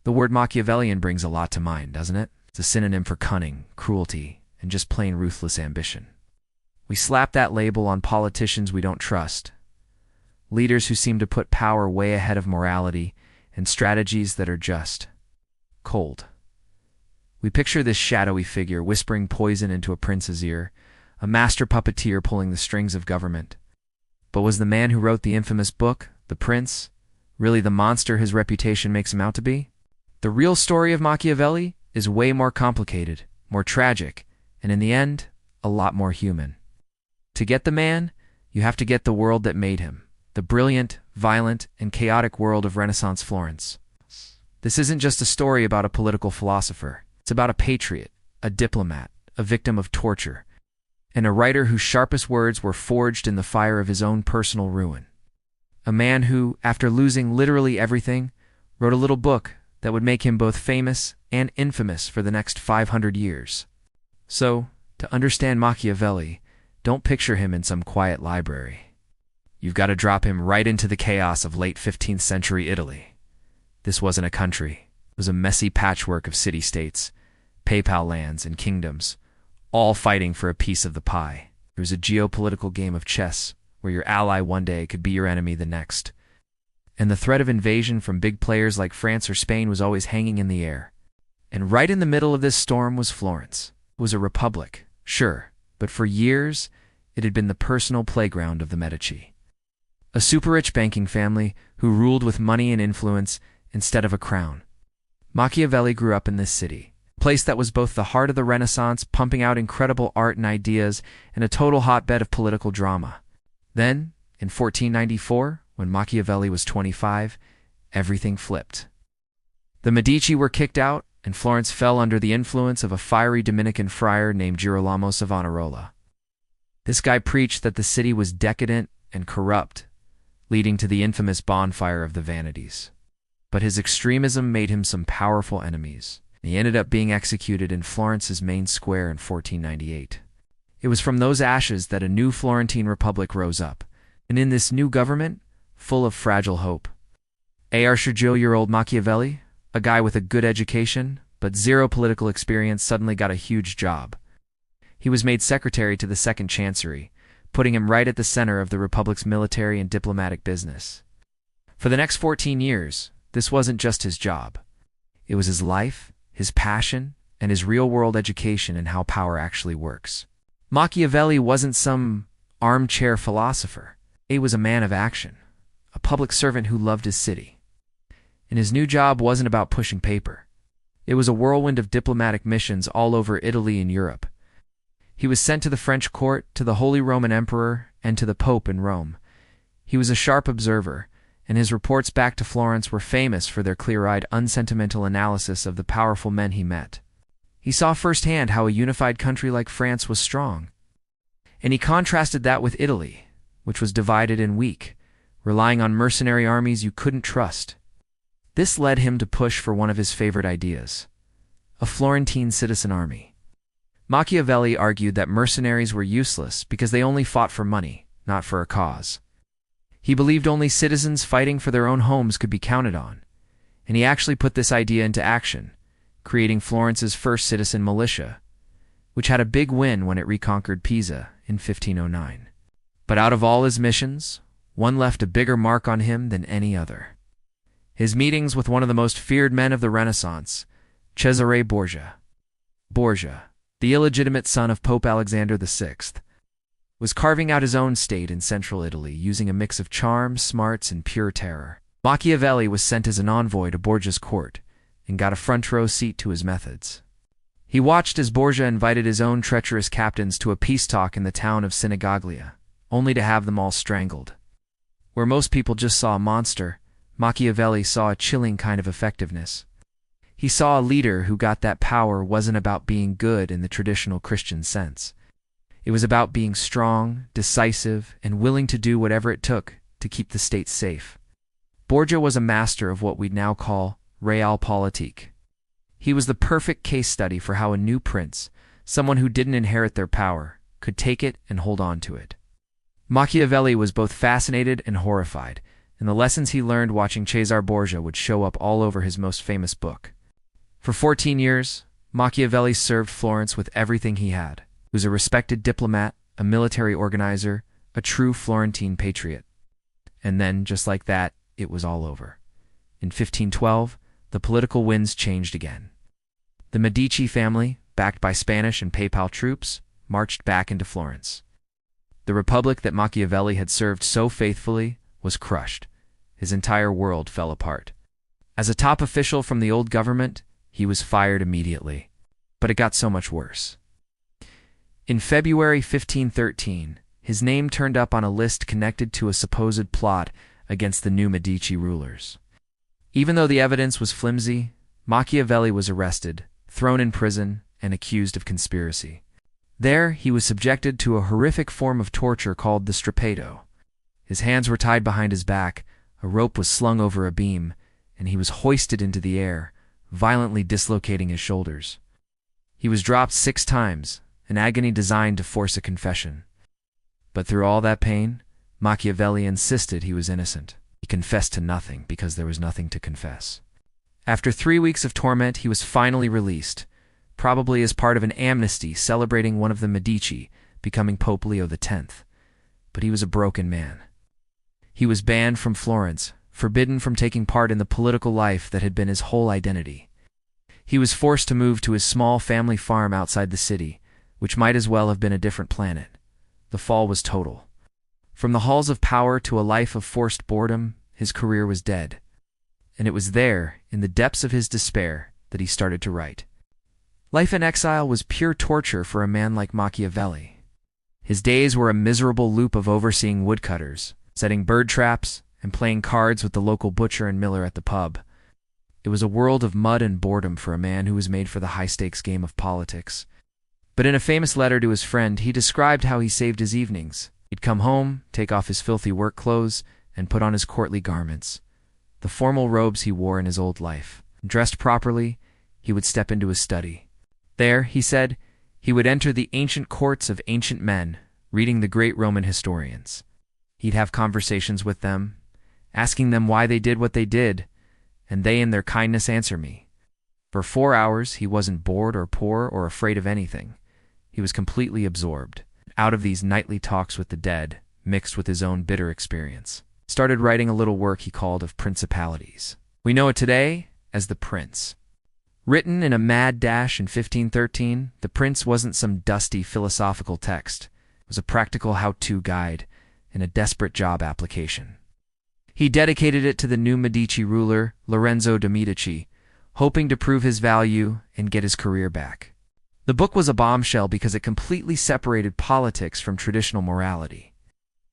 The word Machiavellian brings a lot to mind, doesn't it? It's a synonym for cunning, cruelty, and just plain ruthless ambition. We slap that label on politicians we don't trust, leaders who seem to put power way ahead of morality, and strategies that are just cold. We picture this shadowy figure whispering poison into a prince's ear, a master puppeteer pulling the strings of government. But was the man who wrote the infamous book, The Prince, really the monster his reputation makes him out to be? The real story of Machiavelli is way more complicated, more tragic, and in the end, a lot more human. To get the man, you have to get the world that made him, the brilliant, violent, and chaotic world of Renaissance Florence. This isn't just a story about a political philosopher. It's about a patriot, a diplomat, a victim of torture, and a writer whose sharpest words were forged in the fire of his own personal ruin. A man who, after losing literally everything, wrote a little book that would make him both famous and infamous for the next 500 years. So, to understand Machiavelli, don't picture him in some quiet library. You've got to drop him right into the chaos of late 15th century Italy. This wasn't a country. It was a messy patchwork of city-states, papal lands, and kingdoms, all fighting for a piece of the pie. It was a geopolitical game of chess, where your ally one day could be your enemy the next. And the threat of invasion from big players like France or Spain was always hanging in the air. And right in the middle of this storm was Florence. It was a republic, sure, but for years, it had been the personal playground of the Medici. A super-rich banking family who ruled with money and influence instead of a crown. Machiavelli grew up in this city, a place that was both the heart of the Renaissance, pumping out incredible art and ideas, and a total hotbed of political drama. Then, in 1494, when Machiavelli was 25, everything flipped. The Medici were kicked out, and Florence fell under the influence of a fiery Dominican friar named Girolamo Savonarola. This guy preached that the city was decadent and corrupt, leading to the infamous bonfire of the Vanities. But his extremism made him some powerful enemies. He ended up being executed in Florence's main square in 1498. It was from those ashes that a new Florentine republic rose up, and in this new government, full of fragile hope. A.R. 30-year-old Machiavelli, a guy with a good education, but zero political experience, suddenly got a huge job. He was made secretary to the Second Chancery, putting him right at the center of the Republic's military and diplomatic business. For the next 14 years, this wasn't just his job. It was his life, his passion, and his real-world education in how power actually works. Machiavelli wasn't some armchair philosopher. He was a man of action, a public servant who loved his city. And his new job wasn't about pushing paper. It was a whirlwind of diplomatic missions all over Italy and Europe. He was sent to the French court, to the Holy Roman Emperor, and to the Pope in Rome. He was a sharp observer, and his reports back to Florence were famous for their clear-eyed, unsentimental analysis of the powerful men he met. He saw firsthand how a unified country like France was strong. And he contrasted that with Italy, which was divided and weak, relying on mercenary armies you couldn't trust. This led him to push for one of his favorite ideas, a Florentine citizen army. Machiavelli argued that mercenaries were useless because they only fought for money, not for a cause. He believed only citizens fighting for their own homes could be counted on, and he actually put this idea into action, creating Florence's first citizen militia, which had a big win when it reconquered Pisa in 1509. But out of all his missions, one left a bigger mark on him than any other. His meetings with one of the most feared men of the Renaissance, Cesare Borgia. Borgia, the illegitimate son of Pope Alexander VI, was carving out his own state in central Italy using a mix of charm, smarts, and pure terror. Machiavelli was sent as an envoy to Borgia's court and got a front-row seat to his methods. He watched as Borgia invited his own treacherous captains to a peace talk in the town of Sinigaglia, only to have them all strangled. Where most people just saw a monster, Machiavelli saw a chilling kind of effectiveness. He saw a leader who got that power wasn't about being good in the traditional Christian sense. It was about being strong, decisive, and willing to do whatever it took to keep the state safe. Borgia was a master of what we'd now call realpolitik. He was the perfect case study for how a new prince, someone who didn't inherit their power, could take it and hold on to it. Machiavelli was both fascinated and horrified, and the lessons he learned watching Cesare Borgia would show up all over his most famous book. For 14 years, Machiavelli served Florence with everything he had. He was a respected diplomat, a military organizer, a true Florentine patriot. And then, just like that, it was all over. In 1512, the political winds changed again. The Medici family, backed by Spanish and Papal troops, marched back into Florence. The republic that Machiavelli had served so faithfully was crushed. His entire world fell apart. As a top official from the old government, he was fired immediately. But it got so much worse. In February 1513, his name turned up on a list connected to a supposed plot against the new Medici rulers. Even though the evidence was flimsy, Machiavelli was arrested, thrown in prison, and accused of conspiracy. There, he was subjected to a horrific form of torture called the strappato. His hands were tied behind his back, a rope was slung over a beam, and he was hoisted into the air, violently dislocating his shoulders. He was dropped 6 times, an agony designed to force a confession. But through all that pain, Machiavelli insisted he was innocent. He confessed to nothing because there was nothing to confess. After 3 weeks of torment, he was finally released, probably as part of an amnesty celebrating one of the Medici becoming Pope Leo X. But he was a broken man. He was banned from Florence, forbidden from taking part in the political life that had been his whole identity. He was forced to move to his small family farm outside the city, which might as well have been a different planet. The fall was total. From the halls of power to a life of forced boredom, his career was dead. And it was there, in the depths of his despair, that he started to write. Life in exile was pure torture for a man like Machiavelli. His days were a miserable loop of overseeing woodcutters, setting bird traps, and playing cards with the local butcher and miller at the pub. It was a world of mud and boredom for a man who was made for the high-stakes game of politics. But in a famous letter to his friend, he described how he saved his evenings. He'd come home, take off his filthy work clothes, and put on his courtly garments, the formal robes he wore in his old life. Dressed properly, he would step into his study. There, he said, he would enter the ancient courts of ancient men, reading the great Roman historians. He'd have conversations with them, asking them why they did what they did, and they in their kindness answer me. For 4 hours, he wasn't bored or poor or afraid of anything. He was completely absorbed. Out of these nightly talks with the dead, mixed with his own bitter experience, started writing a little work he called Of Principalities. We know it today as The Prince. Written in a mad dash in 1513, The Prince wasn't some dusty philosophical text. It was a practical how-to guide and a desperate job application. He dedicated it to the new Medici ruler, Lorenzo de' Medici, hoping to prove his value and get his career back. The book was a bombshell because it completely separated politics from traditional morality.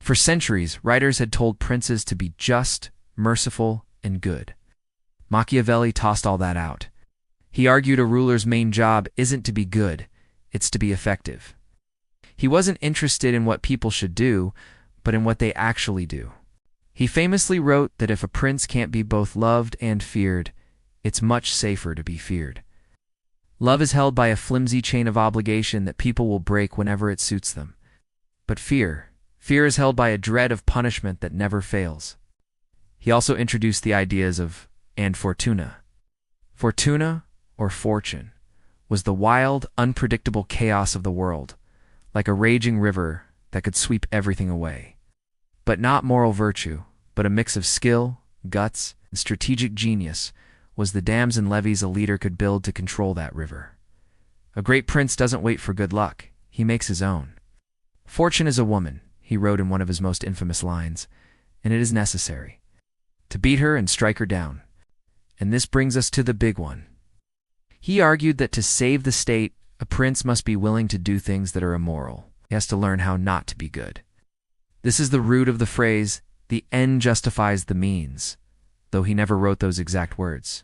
For centuries, writers had told princes to be just, merciful, and good. Machiavelli tossed all that out. He argued a ruler's main job isn't to be good, it's to be effective. He wasn't interested in what people should do, but in what they actually do. He famously wrote that if a prince can't be both loved and feared, it's much safer to be feared. Love is held by a flimsy chain of obligation that people will break whenever it suits them. But fear is held by a dread of punishment that never fails. He also introduced the ideas of and fortuna. Fortuna, or fortune, was the wild, unpredictable chaos of the world, like a raging river that could sweep everything away. But not moral virtue, but a mix of skill, guts, and strategic genius was the dams and levees a leader could build to control that river. A great prince doesn't wait for good luck, he makes his own. Fortune is a woman, he wrote in one of his most infamous lines, and it is necessary to beat her and strike her down. And this brings us to the big one. He argued that to save the state, a prince must be willing to do things that are immoral. He has to learn how not to be good. This is the root of the phrase, the end justifies the means, though he never wrote those exact words.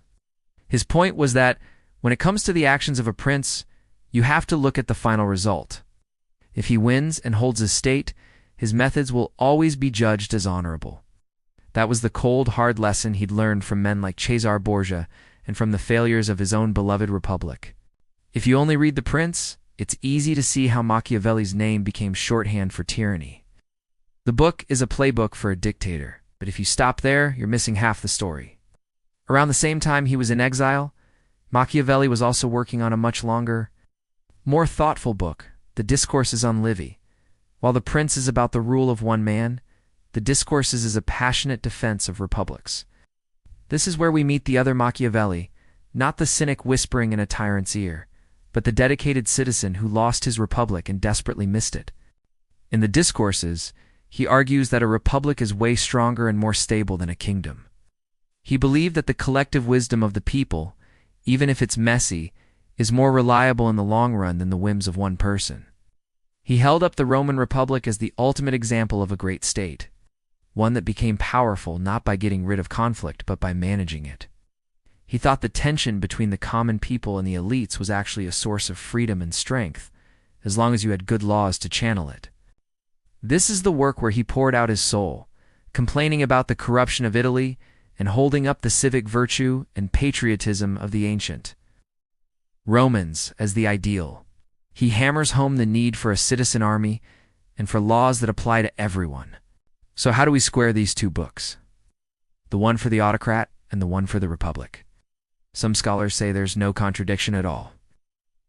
His point was that, when it comes to the actions of a prince, you have to look at the final result. If he wins and holds his state, his methods will always be judged as honorable. That was the cold, hard lesson he'd learned from men like Cesare Borgia and from the failures of his own beloved republic. If you only read The Prince, it's easy to see how Machiavelli's name became shorthand for tyranny. The book is a playbook for a dictator. But if you stop there, you're missing half the story. Around the same time he was in exile, Machiavelli was also working on a much longer, more thoughtful book, The Discourses on Livy. While The Prince is about the rule of one man, The Discourses is a passionate defense of republics. This is where we meet the other Machiavelli, not the cynic whispering in a tyrant's ear, but the dedicated citizen who lost his republic and desperately missed it. In The Discourses, he argues that a republic is way stronger and more stable than a kingdom. He believed that the collective wisdom of the people, even if it's messy, is more reliable in the long run than the whims of one person. He held up the Roman Republic as the ultimate example of a great state, one that became powerful not by getting rid of conflict but by managing it. He thought the tension between the common people and the elites was actually a source of freedom and strength, as long as you had good laws to channel it. This is the work where he poured out his soul, complaining about the corruption of Italy and holding up the civic virtue and patriotism of the ancient Romans as the ideal. He hammers home the need for a citizen army and for laws that apply to everyone. So how do we square these two books? The one for the autocrat and the one for the republic. Some scholars say there's no contradiction at all.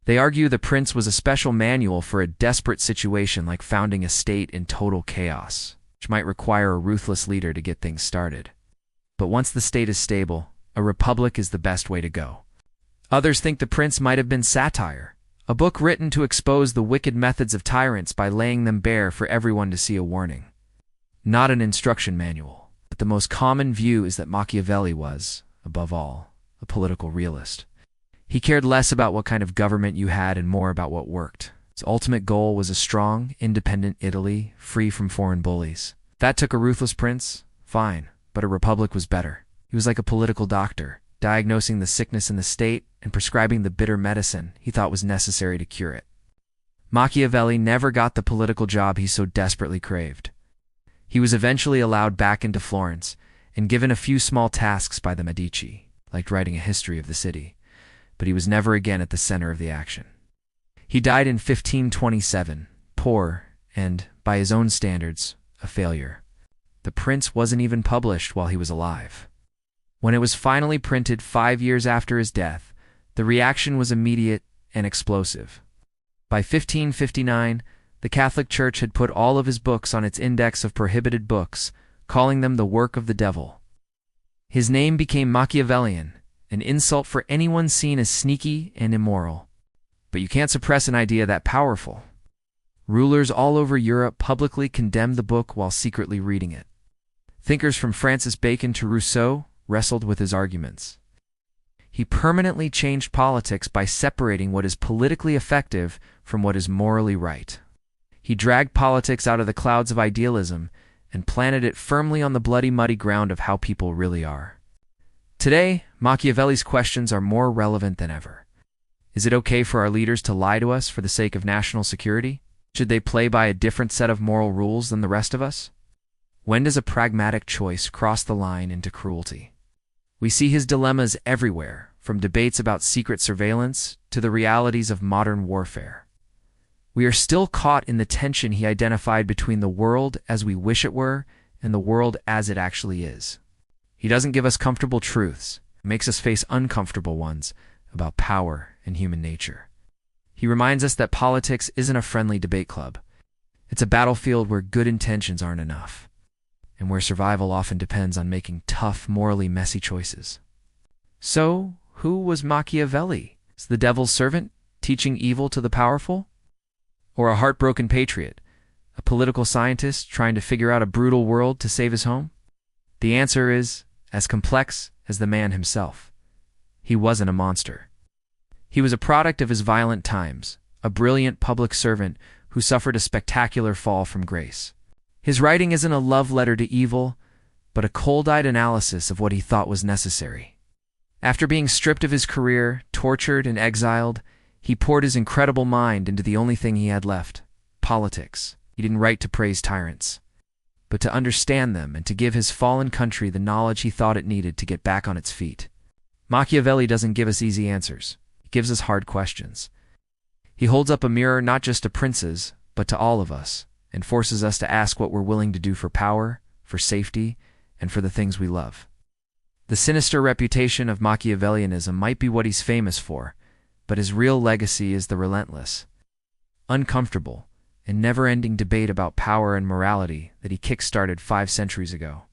They argue The Prince was a special manual for a desperate situation like founding a state in total chaos, which might require a ruthless leader to get things started. But once the state is stable, a republic is the best way to go. Others think The Prince might have been satire, a book written to expose the wicked methods of tyrants by laying them bare for everyone to see a warning. Not an instruction manual, but the most common view is that Machiavelli was, above all, a political realist. He cared less about what kind of government you had and more about what worked. His ultimate goal was a strong, independent Italy, free from foreign bullies. If that took a ruthless prince, fine, but a republic was better. He was like a political doctor, diagnosing the sickness in the state and prescribing the bitter medicine he thought was necessary to cure it. Machiavelli never got the political job he so desperately craved. He was eventually allowed back into Florence and given a few small tasks by the Medici, like writing a history of the city, but he was never again at the center of the action. He died in 1527, poor and, by his own standards, a failure. The Prince wasn't even published while he was alive. When it was finally printed 5 years after his death, the reaction was immediate and explosive. By 1559, the Catholic Church had put all of his books on its index of prohibited books, calling them the work of the devil. His name became Machiavellian, an insult for anyone seen as sneaky and immoral. But you can't suppress an idea that powerful. Rulers all over Europe publicly condemned the book while secretly reading it. Thinkers from Francis Bacon to Rousseau wrestled with his arguments. He permanently changed politics by separating what is politically effective from what is morally right. He dragged politics out of the clouds of idealism and planted it firmly on the bloody, muddy ground of how people really are. Today, Machiavelli's questions are more relevant than ever. Is it okay for our leaders to lie to us for the sake of national security? Should they play by a different set of moral rules than the rest of us? When does a pragmatic choice cross the line into cruelty? We see his dilemmas everywhere, from debates about secret surveillance to the realities of modern warfare. We are still caught in the tension he identified between the world as we wish it were and the world as it actually is. He doesn't give us comfortable truths, makes us face uncomfortable ones about power and human nature. He reminds us that politics isn't a friendly debate club. It's a battlefield where good intentions aren't enough, and where survival often depends on making tough, morally messy choices. So, who was Machiavelli? Is the devil's servant, teaching evil to the powerful? Or a heartbroken patriot, a political scientist trying to figure out a brutal world to save his home? The answer is as complex as the man himself. He wasn't a monster. He was a product of his violent times, a brilliant public servant who suffered a spectacular fall from grace. His writing isn't a love letter to evil, but a cold-eyed analysis of what he thought was necessary. After being stripped of his career, tortured and exiled, he poured his incredible mind into the only thing he had left, politics. He didn't write to praise tyrants, but to understand them and to give his fallen country the knowledge he thought it needed to get back on its feet. Machiavelli doesn't give us easy answers. He gives us hard questions. He holds up a mirror not just to princes, but to all of us, and forces us to ask what we're willing to do for power, for safety, and for the things we love. The sinister reputation of Machiavellianism might be what he's famous for, but his real legacy is the relentless, uncomfortable, and never-ending debate about power and morality that he kick-started 5 centuries ago.